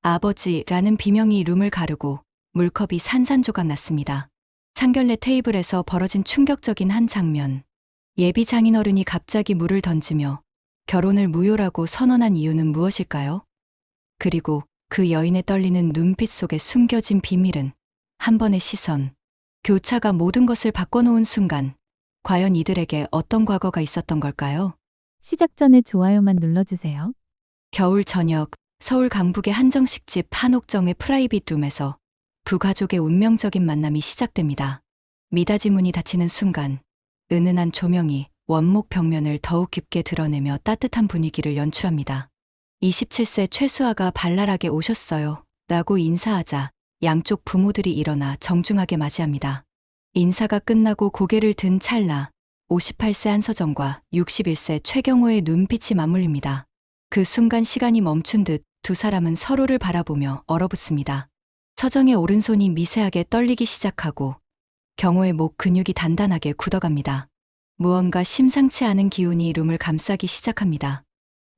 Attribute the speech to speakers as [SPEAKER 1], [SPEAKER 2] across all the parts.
[SPEAKER 1] 아버지라는 비명이 룸을 가르고 물컵이 산산조각 났습니다. 상견례 테이블에서 벌어진 충격적인 한 장면. 예비 장인어른이 갑자기 물을 던지며 결혼을 무효라고 선언한 이유는 무엇일까요? 그리고 그 여인의 떨리는 눈빛 속에 숨겨진 비밀은 한 번의 시선, 교차가 모든 것을 바꿔놓은 순간, 과연 이들에게 어떤 과거가 있었던 걸까요?
[SPEAKER 2] 시작 전에 좋아요만 눌러주세요.
[SPEAKER 1] 겨울 저녁, 서울 강북의 한정식집 한옥정의 프라이빗 룸에서 두 가족의 운명적인 만남이 시작됩니다. 미닫이 문이 닫히는 순간, 은은한 조명이 원목 벽면을 더욱 깊게 드러내며 따뜻한 분위기를 연출합니다. 27세 최수아가 발랄하게 오셨어요. 라고 인사하자 양쪽 부모들이 일어나 정중하게 맞이합니다. 인사가 끝나고 고개를 든 찰나 58세 한서정과 61세 최경호의 눈빛이 맞물립니다. 그 순간 시간이 멈춘 듯 두 사람은 서로를 바라보며 얼어붙습니다. 서정의 오른손이 미세하게 떨리기 시작하고 경호의 목 근육이 단단하게 굳어갑니다. 무언가 심상치 않은 기운이 룸을 감싸기 시작합니다.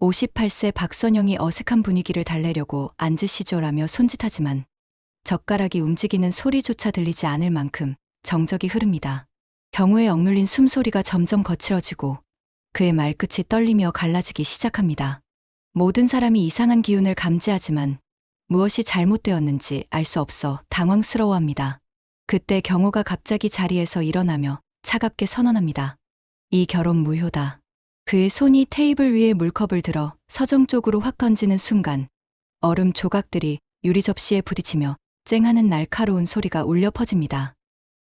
[SPEAKER 1] 58세 박선영이 어색한 분위기를 달래려고 앉으시죠라며 손짓하지만 젓가락이 움직이는 소리조차 들리지 않을 만큼 정적이 흐릅니다. 경호의 억눌린 숨소리가 점점 거칠어지고 그의 말끝이 떨리며 갈라지기 시작합니다. 모든 사람이 이상한 기운을 감지하지만 무엇이 잘못되었는지 알 수 없어 당황스러워합니다. 그때 경호가 갑자기 자리에서 일어나며 차갑게 선언합니다. 이 결혼 무효다. 그의 손이 테이블 위에 물컵을 들어 서정 쪽으로 확 던지는 순간 얼음 조각들이 유리 접시에 부딪히며 쨍하는 날카로운 소리가 울려 퍼집니다.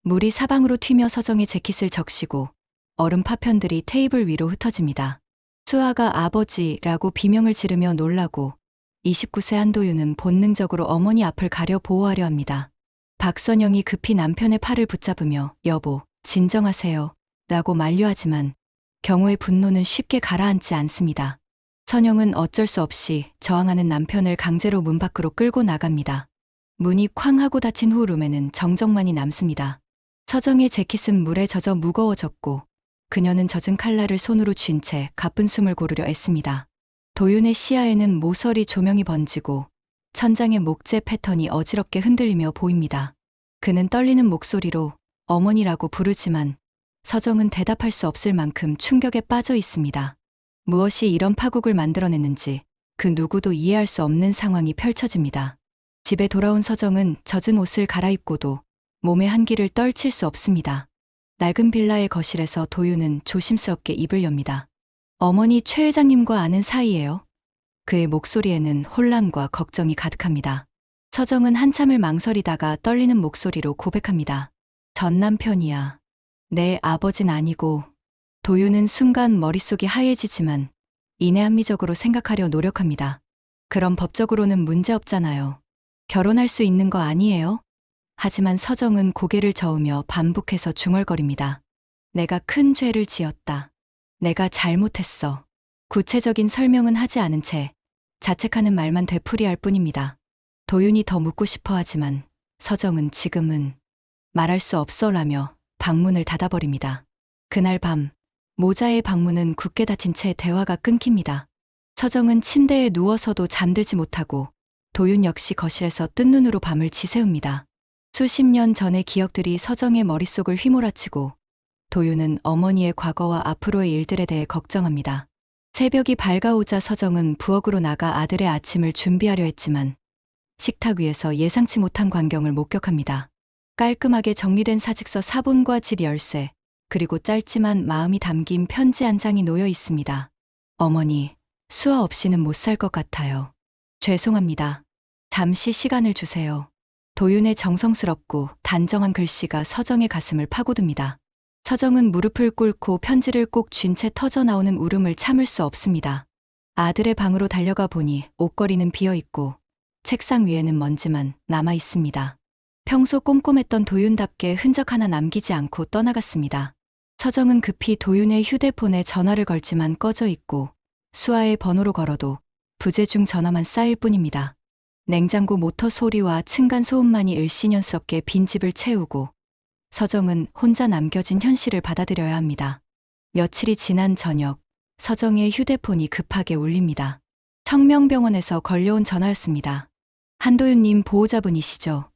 [SPEAKER 1] 물이 사방으로 튀며 서정의 재킷을 적시고 얼음 파편들이 테이블 위로 흩어집니다. 수아가 아버지라고 비명을 지르며 놀라고 29세 한도윤은 본능적으로 어머니 앞을 가려 보호하려 합니다. 박선영이 급히 남편의 팔을 붙잡으며 여보, 진정하세요. 라고 만류하지만 경호의 분노는 쉽게 가라앉지 않습니다. 선영은 어쩔 수 없이 저항하는 남편을 강제로 문 밖으로 끌고 나갑니다. 문이 쾅 하고 닫힌 후 룸에는 정적만이 남습니다. 서정의 재킷은 물에 젖어 무거워졌고 그녀는 젖은 칼날을 손으로 쥔 채 가쁜 숨을 고르려 애씁니다. 도윤의 시야에는 모서리 조명이 번지고 천장의 목재 패턴이 어지럽게 흔들리며 보입니다. 그는 떨리는 목소리로 어머니라고 부르지만 서정은 대답할 수 없을 만큼 충격에 빠져 있습니다. 무엇이 이런 파국을 만들어냈는지 그 누구도 이해할 수 없는 상황이 펼쳐집니다. 집에 돌아온 서정은 젖은 옷을 갈아입고도 몸의 한기를 떨칠 수 없습니다. 낡은 빌라의 거실에서 도윤은 조심스럽게 입을 엽니다. 어머니 최 회장님과 아는 사이예요. 그의 목소리에는 혼란과 걱정이 가득합니다. 서정은 한참을 망설이다가 떨리는 목소리로 고백합니다. 전 남편이야. 내 아버진 아니고. 도윤은 순간 머릿속이 하얘지지만 이내 합리적으로 생각하려 노력합니다. 그럼 법적으로는 문제없잖아요. 결혼할 수 있는 거 아니에요? 하지만 서정은 고개를 저으며 반복해서 중얼거립니다. 내가 큰 죄를 지었다. 내가 잘못했어. 구체적인 설명은 하지 않은 채 자책하는 말만 되풀이할 뿐입니다. 도윤이 더 묻고 싶어 하지만 서정은 지금은 말할 수 없어라며 방문을 닫아버립니다. 그날 밤 모자의 방문은 굳게 닫힌 채 대화가 끊깁니다. 서정은 침대에 누워서도 잠들지 못하고 도윤 역시 거실에서 뜬 눈으로 밤을 지새웁니다. 수십 년 전의 기억들이 서정의 머릿속을 휘몰아치고 도윤은 어머니의 과거와 앞으로의 일들에 대해 걱정합니다. 새벽이 밝아오자 서정은 부엌으로 나가 아들의 아침을 준비하려 했지만 식탁 위에서 예상치 못한 광경을 목격합니다. 깔끔하게 정리된 사직서 4본과 집 열쇠, 그리고 짧지만 마음이 담긴 편지 한 장이 놓여 있습니다. 어머니, 수아 없이는 못 살 것 같아요. 죄송합니다. 잠시 시간을 주세요. 도윤의 정성스럽고 단정한 글씨가 서정의 가슴을 파고듭니다. 서정은 무릎을 꿇고 편지를 꼭 쥔 채 터져나오는 울음을 참을 수 없습니다. 아들의 방으로 달려가 보니 옷걸이는 비어있고 책상 위에는 먼지만 남아 있습니다. 평소 꼼꼼했던 도윤답게 흔적 하나 남기지 않고 떠나갔습니다. 서정은 급히 도윤의 휴대폰에 전화를 걸지만 꺼져 있고 수아의 번호로 걸어도 부재중 전화만 쌓일 뿐입니다. 냉장고 모터 소리와 층간 소음만이 일시년스럽게 빈집을 채우고 서정은 혼자 남겨진 현실을 받아들여야 합니다. 며칠이 지난 저녁, 서정의 휴대폰이 급하게 울립니다. 청명병원에서 걸려온 전화였습니다. 한도윤님 보호자분이시죠?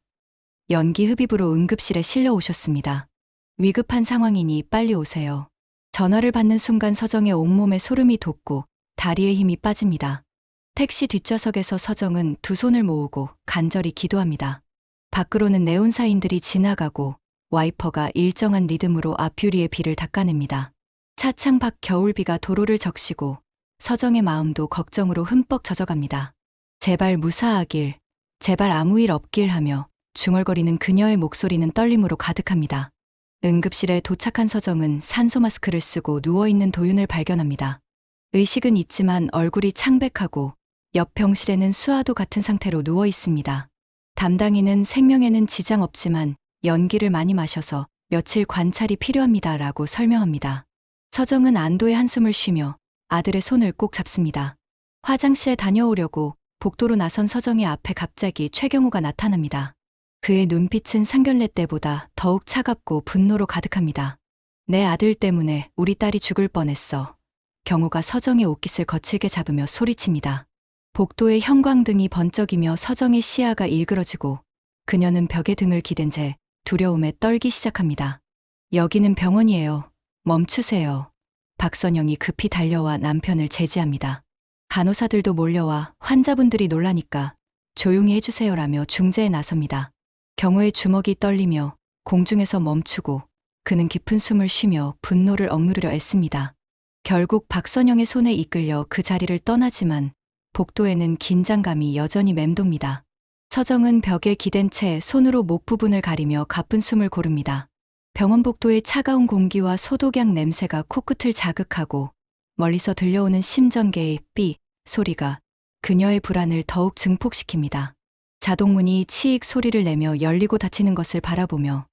[SPEAKER 1] 연기 흡입으로 응급실에 실려 오셨습니다. 위급한 상황이니 빨리 오세요. 전화를 받는 순간 서정의 온몸에 소름이 돋고 다리에 힘이 빠집니다. 택시 뒷좌석에서 서정은 두 손을 모으고 간절히 기도합니다. 밖으로는 네온사인들이 지나가고 와이퍼가 일정한 리듬으로 앞유리의 비를 닦아냅니다. 차창 밖 겨울비가 도로를 적시고 서정의 마음도 걱정으로 흠뻑 젖어갑니다. 제발 무사하길, 제발 아무 일 없길 하며 중얼거리는 그녀의 목소리는 떨림으로 가득합니다. 응급실에 도착한 서정은 산소 마스크를 쓰고 누워있는 도윤을 발견합니다. 의식은 있지만 얼굴이 창백하고 옆 병실에는 수아도 같은 상태로 누워 있습니다. 담당인은 생명에는 지장 없지만 연기를 많이 마셔서 며칠 관찰이 필요합니다라고 설명합니다. 서정은 안도의 한숨을 쉬며 아들의 손을 꼭 잡습니다. 화장실에 다녀오려고 복도로 나선 서정의 앞에 갑자기 최경호가 나타납니다. 그의 눈빛은 상견례 때보다 더욱 차갑고 분노로 가득합니다. 내 아들 때문에 우리 딸이 죽을 뻔했어. 경호가 서정의 옷깃을 거칠게 잡으며 소리칩니다. 복도의 형광등이 번쩍이며 서정의 시야가 일그러지고 그녀는 벽에 등을 기댄 채 두려움에 떨기 시작합니다. 여기는 병원이에요. 멈추세요. 박선영이 급히 달려와 남편을 제지합니다. 간호사들도 몰려와 환자분들이 놀라니까 조용히 해주세요라며 중재에 나섭니다. 경호의 주먹이 떨리며 공중에서 멈추고 그는 깊은 숨을 쉬며 분노를 억누르려 애씁니다. 결국 박선영의 손에 이끌려 그 자리를 떠나지만 복도에는 긴장감이 여전히 맴돕니다. 서정은 벽에 기댄 채 손으로 목 부분을 가리며 가쁜 숨을 고릅니다. 병원 복도의 차가운 공기와 소독약 냄새가 코끝을 자극하고 멀리서 들려오는 심전계의 삐 소리가 그녀의 불안을 더욱 증폭시킵니다. 자동문이 치익 소리를 내며 열리고 닫히는 것을 바라보며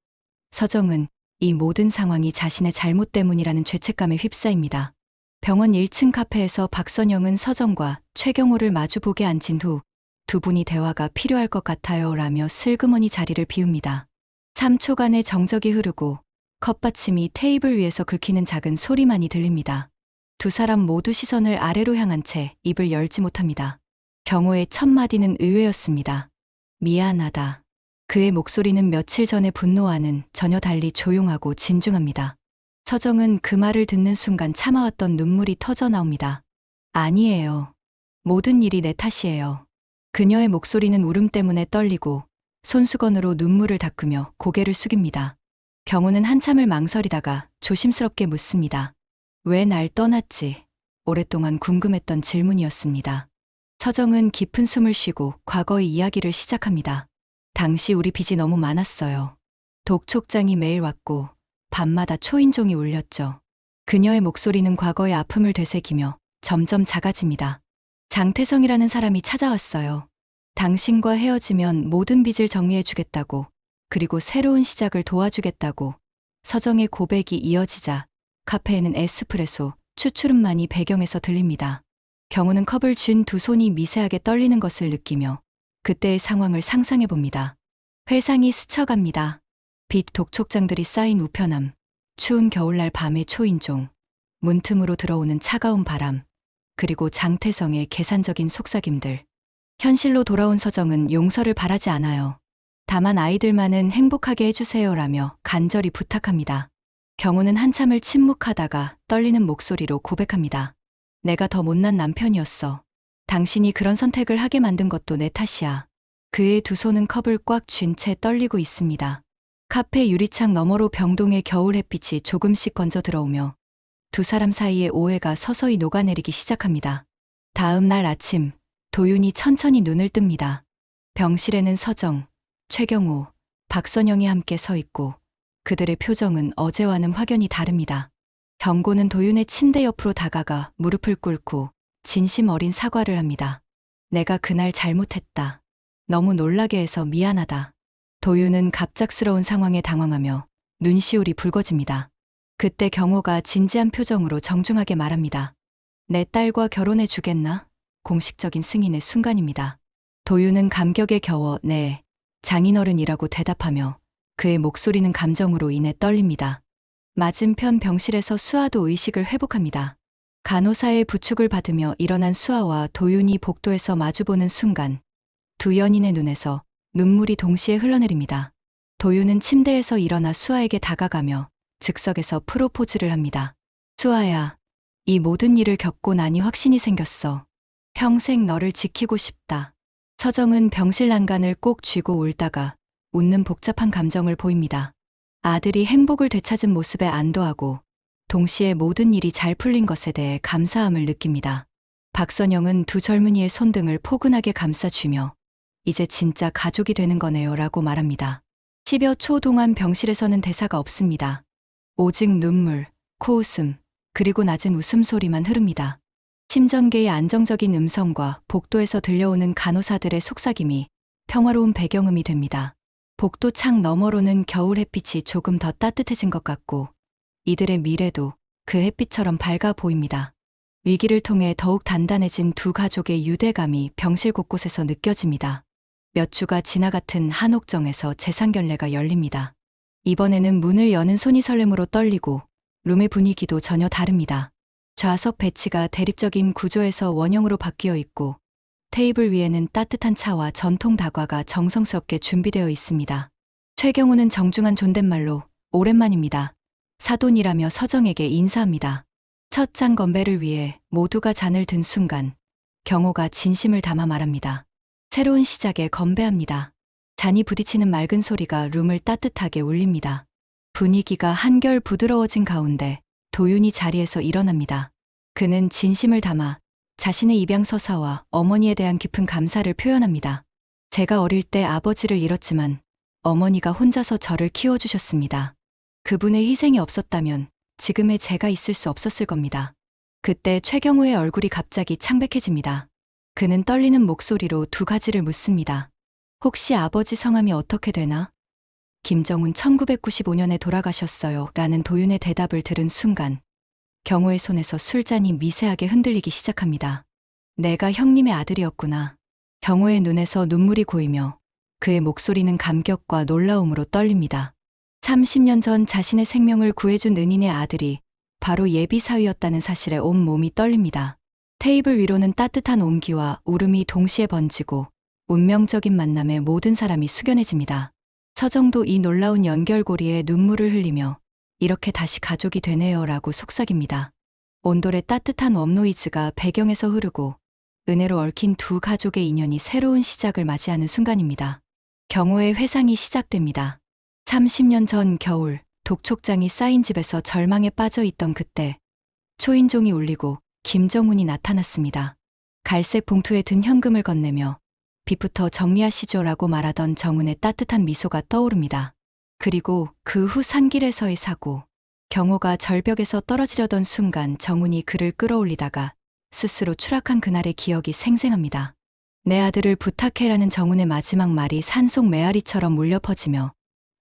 [SPEAKER 1] 서정은 이 모든 상황이 자신의 잘못 때문이라는 죄책감에 휩싸입니다. 병원 1층 카페에서 박선영은 서정과 최경호를 마주보게 앉힌 후 두 분이 대화가 필요할 것 같아요 라며 슬그머니 자리를 비웁니다. 3초간의 정적이 흐르고 컵받침이 테이블 위에서 긁히는 작은 소리만이 들립니다. 두 사람 모두 시선을 아래로 향한 채 입을 열지 못합니다. 경호의 첫 마디는 의외였습니다. 미안하다. 그의 목소리는 며칠 전의 분노와는 전혀 달리 조용하고 진중합니다. 서정은 그 말을 듣는 순간 참아왔던 눈물이 터져 나옵니다. 아니에요. 모든 일이 내 탓이에요. 그녀의 목소리는 울음 때문에 떨리고 손수건으로 눈물을 닦으며 고개를 숙입니다. 경호는 한참을 망설이다가 조심스럽게 묻습니다. 왜 날 떠났지? 오랫동안 궁금했던 질문이었습니다. 서정은 깊은 숨을 쉬고 과거의 이야기를 시작합니다. 당시 우리 빚이 너무 많았어요. 독촉장이 매일 왔고 밤마다 초인종이 울렸죠. 그녀의 목소리는 과거의 아픔을 되새기며 점점 작아집니다. 장태성이라는 사람이 찾아왔어요. 당신과 헤어지면 모든 빚을 정리해주겠다고, 그리고 새로운 시작을 도와주겠다고. 서정의 고백이 이어지자 카페에는 에스프레소, 추추름만이 배경에서 들립니다. 경호는 컵을 쥔 두 손이 미세하게 떨리는 것을 느끼며 그때의 상황을 상상해봅니다. 회상이 스쳐갑니다. 빛 독촉장들이 쌓인 우편함, 추운 겨울날 밤의 초인종, 문틈으로 들어오는 차가운 바람, 그리고 장태성의 계산적인 속삭임들. 현실로 돌아온 서정은 용서를 바라지 않아요. 다만 아이들만은 행복하게 해주세요라며 간절히 부탁합니다. 경호는 한참을 침묵하다가 떨리는 목소리로 고백합니다. 내가 더 못난 남편이었어. 당신이 그런 선택을 하게 만든 것도 내 탓이야. 그의 두 손은 컵을 꽉 쥔 채 떨리고 있습니다. 카페 유리창 너머로 병동의 겨울 햇빛이 조금씩 건져 들어오며 두 사람 사이의 오해가 서서히 녹아내리기 시작합니다. 다음 날 아침, 도윤이 천천히 눈을 뜹니다. 병실에는 서정, 최경호, 박선영이 함께 서 있고 그들의 표정은 어제와는 확연히 다릅니다. 경고는 도윤의 침대 옆으로 다가가 무릎을 꿇고 진심 어린 사과를 합니다. 내가 그날 잘못했다. 너무 놀라게 해서 미안하다. 도윤은 갑작스러운 상황에 당황하며 눈시울이 붉어집니다. 그때 경호가 진지한 표정으로 정중하게 말합니다. 내 딸과 결혼해 주겠나? 공식적인 승인의 순간입니다. 도윤은 감격에 겨워 네, 장인어른이라고 대답하며 그의 목소리는 감정으로 인해 떨립니다. 맞은편 병실에서 수아도 의식을 회복합니다. 간호사의 부축을 받으며 일어난 수아와 도윤이 복도에서 마주보는 순간 두 연인의 눈에서 눈물이 동시에 흘러내립니다. 도윤은 침대에서 일어나 수아에게 다가가며 즉석에서 프로포즈를 합니다. 수아야, 이 모든 일을 겪고 나니 확신이 생겼어. 평생 너를 지키고 싶다. 서정은 병실 난간을 꼭 쥐고 울다가 웃는 복잡한 감정을 보입니다. 아들이 행복을 되찾은 모습에 안도하고 동시에 모든 일이 잘 풀린 것에 대해 감사함을 느낍니다. 박선영은 두 젊은이의 손등을 포근하게 감싸주며 이제 진짜 가족이 되는 거네요 라고 말합니다. 10여 초 동안 병실에서는 대사가 없습니다. 오직 눈물, 코웃음, 그리고 낮은 웃음소리만 흐릅니다. 심전계의 안정적인 음성과 복도에서 들려오는 간호사들의 속삭임이 평화로운 배경음이 됩니다. 복도 창 너머로는 겨울 햇빛이 조금 더 따뜻해진 것 같고 이들의 미래도 그 햇빛처럼 밝아 보입니다. 위기를 통해 더욱 단단해진 두 가족의 유대감이 병실 곳곳에서 느껴집니다. 몇 주가 지나 같은 한옥정에서 재상견례가 열립니다. 이번에는 문을 여는 손이 설렘으로 떨리고 룸의 분위기도 전혀 다릅니다. 좌석 배치가 대립적인 구조에서 원형으로 바뀌어 있고 테이블 위에는 따뜻한 차와 전통 다과가 정성스럽게 준비되어 있습니다. 최경우는 정중한 존댓말로 오랜만입니다. 사돈이라며 서정에게 인사합니다. 첫 잔 건배를 위해 모두가 잔을 든 순간 경호가 진심을 담아 말합니다. 새로운 시작에 건배합니다. 잔이 부딪히는 맑은 소리가 룸을 따뜻하게 울립니다. 분위기가 한결 부드러워진 가운데 도윤이 자리에서 일어납니다. 그는 진심을 담아 자신의 입양 서사와 어머니에 대한 깊은 감사를 표현합니다. 제가 어릴 때 아버지를 잃었지만 어머니가 혼자서 저를 키워주셨습니다. 그분의 희생이 없었다면 지금의 제가 있을 수 없었을 겁니다. 그때 최경우의 얼굴이 갑자기 창백해집니다. 그는 떨리는 목소리로 두 가지를 묻습니다. 혹시 아버지 성함이 어떻게 되나? 김정훈 1995년에 돌아가셨어요. 라는 도윤의 대답을 들은 순간 경호의 손에서 술잔이 미세하게 흔들리기 시작합니다. 내가 형님의 아들이었구나. 경호의 눈에서 눈물이 고이며 그의 목소리는 감격과 놀라움으로 떨립니다. 30년 전 자신의 생명을 구해준 은인의 아들이 바로 예비사위였다는 사실에 온몸이 떨립니다. 테이블 위로는 따뜻한 온기와 울음이 동시에 번지고 운명적인 만남에 모든 사람이 숙연해집니다. 서정도 이 놀라운 연결고리에 눈물을 흘리며 이렇게 다시 가족이 되네요 라고 속삭입니다. 온돌의 따뜻한 웜노이즈가 배경에서 흐르고 은혜로 얽힌 두 가족의 인연이 새로운 시작을 맞이하는 순간입니다. 경호의 회상이 시작됩니다. 30년 전 겨울 독촉장이 쌓인 집에서 절망에 빠져 있던 그때 초인종이 울리고 김정훈이 나타났습니다. 갈색 봉투에 든 현금을 건네며 빚부터 정리하시죠라고 말하던 정훈의 따뜻한 미소가 떠오릅니다. 그리고 그 후 산길에서의 사고, 경호가 절벽에서 떨어지려던 순간 정훈이 그를 끌어올리다가 스스로 추락한 그날의 기억이 생생합니다. 내 아들을 부탁해라는 정훈의 마지막 말이 산속 메아리처럼 울려 퍼지며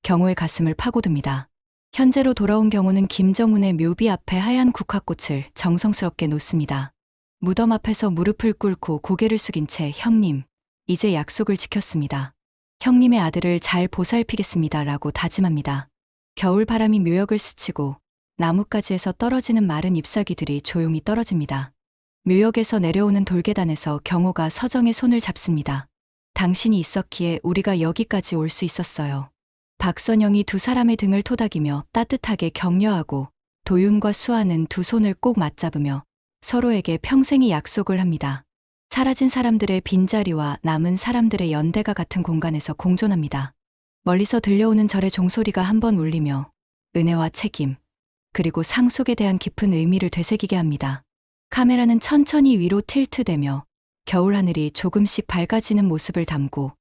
[SPEAKER 1] 경호의 가슴을 파고듭니다. 현재로 돌아온 경호는 김정훈의 묘비 앞에 하얀 국화꽃을 정성스럽게 놓습니다. 무덤 앞에서 무릎을 꿇고 고개를 숙인 채 형님, 이제 약속을 지켰습니다. 형님의 아들을 잘 보살피겠습니다. 라고 다짐합니다. 겨울바람이 묘역을 스치고 나뭇가지에서 떨어지는 마른 잎사귀들이 조용히 떨어집니다. 묘역에서 내려오는 돌계단에서 경호가 서정의 손을 잡습니다. 당신이 있었기에 우리가 여기까지 올 수 있었어요. 박선영이 두 사람의 등을 토닥이며 따뜻하게 격려하고 도윤과 수아는 두 손을 꼭 맞잡으며 서로에게 평생의 약속을 합니다. 사라진 사람들의 빈자리와 남은 사람들의 연대가 같은 공간에서 공존합니다. 멀리서 들려오는 절의 종소리가 한번 울리며 은혜와 책임, 그리고 상속에 대한 깊은 의미를 되새기게 합니다. 카메라는 천천히 위로 틸트되며 겨울하늘이 조금씩 밝아지는 모습을 담고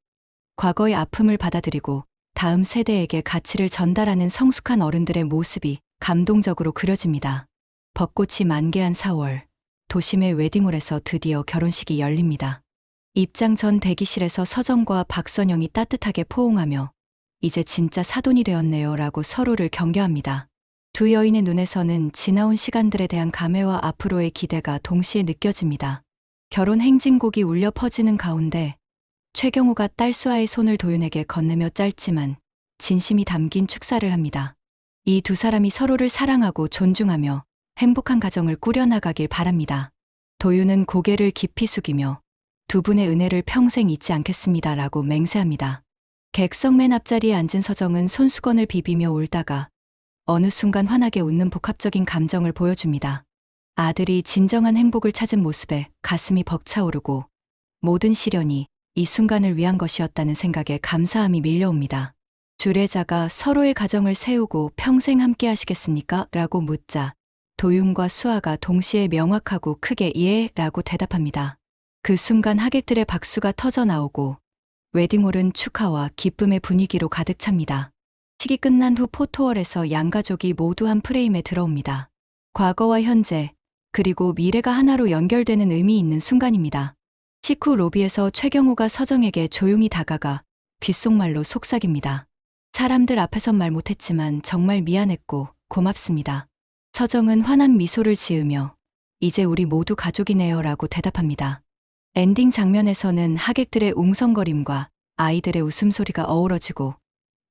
[SPEAKER 1] 과거의 아픔을 받아들이고 다음 세대에게 가치를 전달하는 성숙한 어른들의 모습이 감동적으로 그려집니다. 벚꽃이 만개한 4월, 도심의 웨딩홀에서 드디어 결혼식이 열립니다. 입장 전 대기실에서 서정과 박선영이 따뜻하게 포옹하며 이제 진짜 사돈이 되었네요 라고 서로를 격려합니다. 두 여인의 눈에서는 지나온 시간들에 대한 감회와 앞으로의 기대가 동시에 느껴집니다. 결혼 행진곡이 울려 퍼지는 가운데 최경우가 딸 수아의 손을 도윤에게 건네며 짧지만 진심이 담긴 축사를 합니다. 이 두 사람이 서로를 사랑하고 존중하며 행복한 가정을 꾸려나가길 바랍니다. 도윤은 고개를 깊이 숙이며 두 분의 은혜를 평생 잊지 않겠습니다. 라고 맹세합니다. 객석 맨 앞자리에 앉은 서정은 손수건을 비비며 울다가 어느 순간 환하게 웃는 복합적인 감정을 보여줍니다. 아들이 진정한 행복을 찾은 모습에 가슴이 벅차오르고 모든 시련이 이 순간을 위한 것이었다는 생각에 감사함이 밀려옵니다. 주례자가 서로의 가정을 세우고 평생 함께 하시겠습니까? 라고 묻자 도윤과 수아가 동시에 명확하고 크게 예 라고 대답합니다. 그 순간 하객들의 박수가 터져 나오고 웨딩홀은 축하와 기쁨의 분위기로 가득 찹니다. 식이 끝난 후 포토월에서 양가족이 모두 한 프레임에 들어옵니다. 과거와 현재, 그리고 미래가 하나로 연결되는 의미 있는 순간입니다. 식후 로비에서 최경호가 서정에게 조용히 다가가 귓속말로 속삭입니다. 사람들 앞에선 말 못했지만 정말 미안했고 고맙습니다. 서정은 환한 미소를 지으며 이제 우리 모두 가족이네요 라고 대답합니다. 엔딩 장면에서는 하객들의 웅성거림과 아이들의 웃음소리가 어우러지고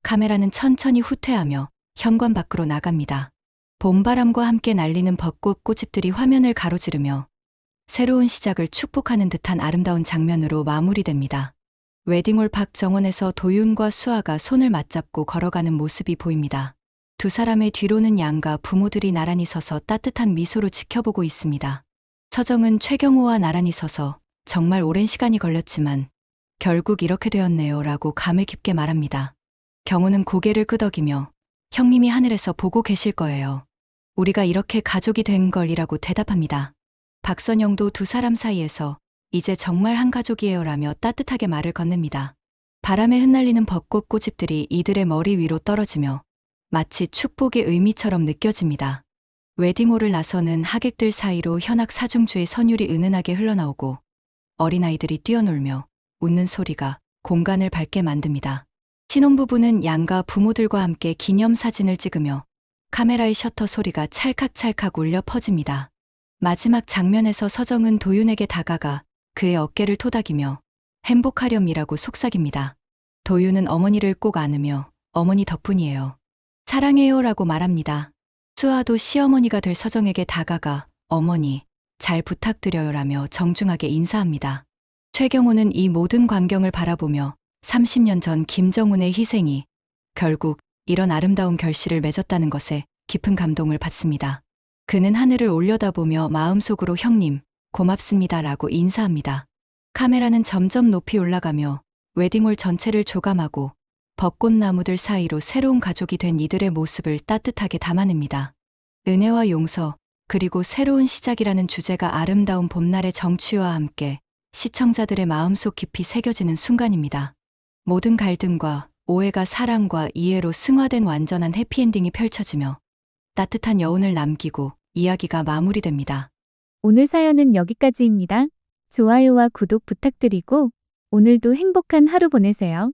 [SPEAKER 1] 카메라는 천천히 후퇴하며 현관 밖으로 나갑니다. 봄바람과 함께 날리는 벚꽃 꽃잎들이 화면을 가로지르며 새로운 시작을 축복하는 듯한 아름다운 장면으로 마무리됩니다. 웨딩홀 밖 정원에서 도윤과 수아가 손을 맞잡고 걸어가는 모습이 보입니다. 두 사람의 뒤로는 양가 부모들이 나란히 서서 따뜻한 미소로 지켜보고 있습니다. 서정은 최경호와 나란히 서서 정말 오랜 시간이 걸렸지만 결국 이렇게 되었네요 라고 감을 깊게 말합니다. 경호는 고개를 끄덕이며 형님이 하늘에서 보고 계실 거예요. 우리가 이렇게 가족이 된 걸이라고 대답합니다. 박선영도 두 사람 사이에서 이제 정말 한 가족이에요 라며 따뜻하게 말을 건넵니다. 바람에 흩날리는 벚꽃 꽃잎들이 이들의 머리 위로 떨어지며 마치 축복의 의미처럼 느껴집니다. 웨딩홀을 나서는 하객들 사이로 현악 사중주의 선율이 은은하게 흘러나오고 어린아이들이 뛰어놀며 웃는 소리가 공간을 밝게 만듭니다. 신혼부부는 양가 부모들과 함께 기념사진을 찍으며 카메라의 셔터 소리가 찰칵찰칵 울려 퍼집니다. 마지막 장면에서 서정은 도윤에게 다가가 그의 어깨를 토닥이며 행복하렴이라고 속삭입니다. 도윤은 어머니를 꼭 안으며 어머니 덕분이에요. 사랑해요 라고 말합니다. 수아도 시어머니가 될 서정에게 다가가 어머니 잘 부탁드려요 라며 정중하게 인사합니다. 최경호는 이 모든 광경을 바라보며 30년 전 김정훈의 희생이 결국 이런 아름다운 결실을 맺었다는 것에 깊은 감동을 받습니다. 그는 하늘을 올려다보며 마음속으로 형님, 고맙습니다 라고 인사합니다. 카메라는 점점 높이 올라가며 웨딩홀 전체를 조감하고 벚꽃나무들 사이로 새로운 가족이 된 이들의 모습을 따뜻하게 담아냅니다. 은혜와 용서, 그리고 새로운 시작이라는 주제가 아름다운 봄날의 정취와 함께 시청자들의 마음속 깊이 새겨지는 순간입니다. 모든 갈등과 오해가 사랑과 이해로 승화된 완전한 해피엔딩이 펼쳐지며 따뜻한 여운을 남기고 이야기가 마무리됩니다.
[SPEAKER 2] 오늘 사연은 여기까지입니다. 좋아요와 구독 부탁드리고 오늘도 행복한 하루 보내세요.